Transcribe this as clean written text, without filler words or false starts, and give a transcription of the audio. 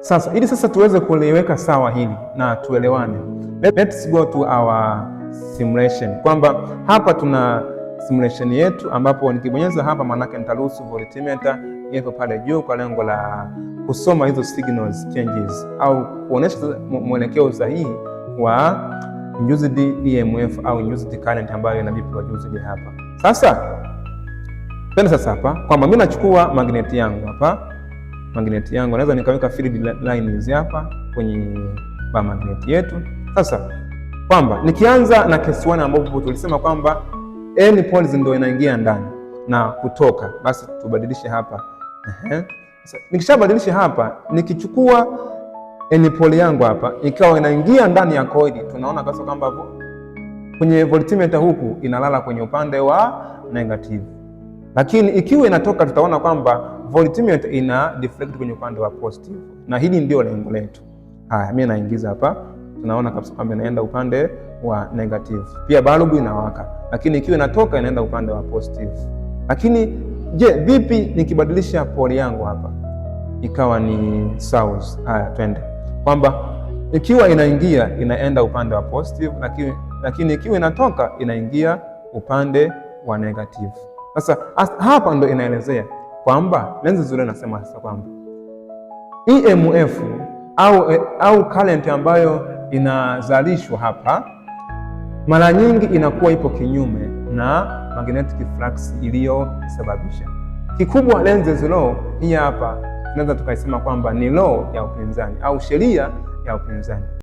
Sasa ili sasa tuweze kuliweka sawa hili na tuelewane, let's go to our simulation, kwamba hapa tuna simulation yetu ambapo nikibonyeza hapa maanake nitaruhusu voltmeter ipo pale juu kwa lengo la kusoma hizo signals changes au kuonesha mwelekeo sahihi wa induced EMF au induced current ambayo ina be produced hapa. Sasa hapa kwamba mimi nachukua magneti yangu hapa, magneti yangu naweza nikaweka field lines hapa kwenye ba magneti yetu. Sasa kwamba nikianza na case 1 ambapo tulisema kwamba n poles ndio inaingia ndani na kutoka, basi tubadilishe hapa. Sasa nikishabadilisha hapa, nikichukua n pole yangu hapa ikawa inaingia ndani ya coil, tunaona kabisa kwamba kwenye voltmeter huku inalala kwenye upande wa negative, lakini ikiwa inatoka tutaona kwamba voltmeter ina deflect kwenye upande wa positive, na hili ndio lengo letu. Haya, mimi naingiza hapa, tunaona kabisa kwamba inaenda upande wa negative. Pia bulb inawaka, lakini ikiwa inatoka inaenda upande wa positive. Lakini je, vipi nikibadilisha pole yangu hapa ikawa ni south? Haya, twende kwamba ikiwa inaingia inaenda upande wa positive, lakini ikiwa inatoka inaingia upande wa negative. Sasa hapa ndo inaelezea kwamba lenzi zile nasema sasa kwamba EMF au current ambayo inazalishwa hapa mara nyingi inakuwa ipo kinyume na magnetic flux iliyosababisha. Kikubwa Lenz's law hii hapa tunaweza tukaisema kwamba ni law ya upinzani au sheria ya upinzani.